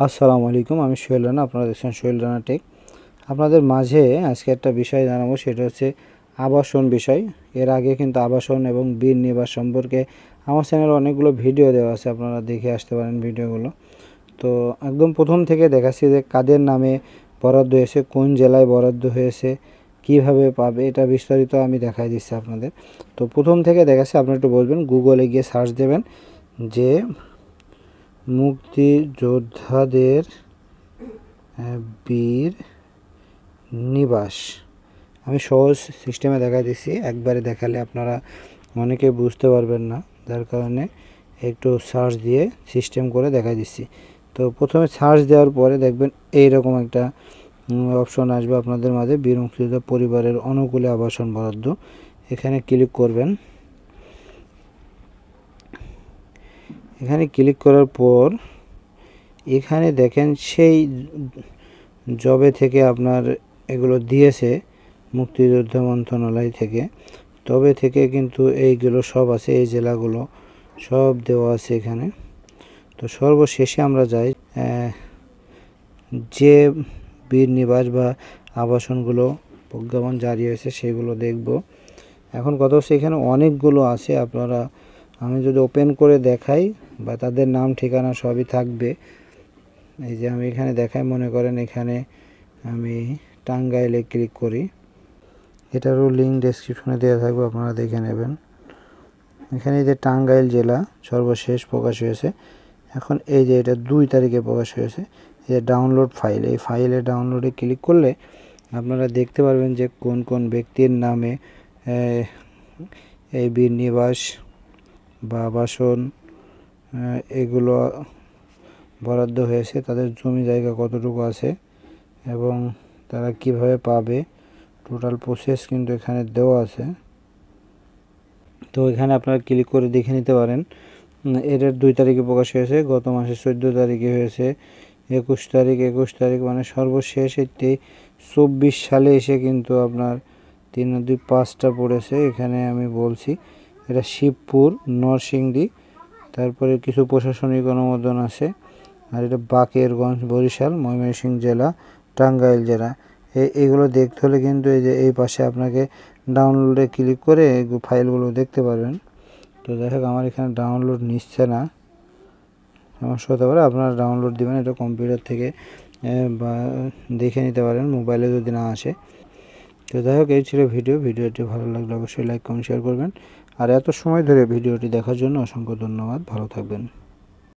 আসসালামু আলাইকুম, আমি সোহেল রানা। আপনারা দেখছেন সোহেল রানা টেক। আপনাদের মাঝে আজকে একটা বিষয় জানাবো, সেটা হচ্ছে আবাসন বিষয়। এর আগে কিন্তু আবাসন এবং বীর নিবাস সম্পর্কে আমার চ্যানেলে অনেকগুলো ভিডিও দেওয়া আছে, আপনারা দেখে আসতে পারেন ভিডিওগুলো। তো একদম প্রথম থেকে দেখাচ্ছি যে কাদের নামে বরাদ্দ হয়েছে, কোন জেলায় বরাদ্দ হয়েছে, কিভাবে পাবে, এটা বিস্তারিত আমি দেখাই দিচ্ছি আপনাদের। তো প্রথম থেকে দেখাচ্ছি, আপনারা একটু বলবেন, গুগলে গিয়ে সার্চ দেবেন যে মুক্তিযোদ্ধাদের বীর নিবাস। আমি সহজ সিস্টেমে দেখাই দিচ্ছি, একবারে দেখালে আপনারা অনেকে বুঝতে পারবেন না, যার কারণে একটু সার্চ দিয়ে সিস্টেম করে দেখাই দিচ্ছি। তো প্রথমে সার্চ দেওয়ার পরে দেখবেন এইরকম একটা অপশন আসবে আপনাদের মাঝে, বীর মুক্তিযোদ্ধা পরিবারের অনুকূলে আবাসন বরাদ্দ। এখানে ক্লিক করবেন। এখানে ক্লিক করার পর এখানে দেখেন সেই জবে থেকে আপনার এগুলো দিয়েছে মুক্তিযোদ্ধা মন্ত্রণালয় থেকে, তবে থেকে কিন্তু এইগুলো সব আছে, এই জেলাগুলো সব দেওয়া আছে এখানে। তো সর্বশেষে আমরা যাই যে বীর নিবাস বা আবাসনগুলো প্রজ্ঞাপন জারি হয়েছে সেগুলো দেখব। এখন কথা হচ্ছে এখানে অনেকগুলো আছে, আপনারা আমি যদি ওপেন করে দেখাই বা তাদের নাম ঠিকানা সবই থাকবে। এই যে আমি এখানে দেখাই, মনে করেন এখানে আমি টাঙ্গাইলে ক্লিক করি, এটারও লিঙ্ক ডেসক্রিপশনে দেওয়া থাকবে, আপনারা দেখে নেবেন। এখানে যে টাঙ্গাইল জেলা সর্বশেষ প্রকাশ হয়েছে। এখন এই যে এটা 2 তারিখে প্রকাশ হয়েছে, এই যে ডাউনলোড ফাইল, এই ফাইলে ডাউনলোডে ক্লিক করলে আপনারা দেখতে পারবেন যে কোন কোন ব্যক্তির নামে এই বীর নিবাস বা আবাসন এগুলো বরাদ্দ হয়েছে, তাদের জমি জায়গা কতটুকু আছে এবং তারা কিভাবে পাবে, টোটাল প্রসেস কিন্তু এখানে দেওয়া আছে। তো এখানে আপনারা ক্লিক করে দেখে নিতে পারেন। এটার 2 তারিখে প্রকাশ হয়েছে, গত মাসের 14 তারিখে হয়েছে, 21 তারিখ মানে সর্বশেষ এটি 24 সালে এসে কিন্তু আপনার 3 আর 2 5টা পড়েছে। এখানে আমি বলছি এটা শিবপুর, নরসিংদী, তারপরে কিছু প্রশাসনিক অনুমোদন আছে, আর এটা বাকেরগঞ্জ, বরিশাল, ময়মনসিংহ জেলা, টাঙ্গাইল জেলা। এইগুলো দেখতে হলে কিন্তু এই যে এই পাশে আপনাকে ডাউনলোডে ক্লিক করে এই ফাইলগুলো দেখতে পারবেন। তো যাই হোক, আমার এখানে ডাউনলোড নিচ্ছে না, সমস্যা হতে পারে, আপনারা ডাউনলোড দেবেন, এটা কম্পিউটার থেকে বা দেখে নিতে পারেন, মোবাইলে যদি না আসে। তো যাই হোক, এই ছিল ভিডিওটি ভালো লাগলে অবশ্যই লাইক কমেন্ট শেয়ার করবেন। আর এত সময় ধরে ভিডিওটি দেখার জন্য অসংখ্য ধন্যবাদ, ভালো থাকবেন।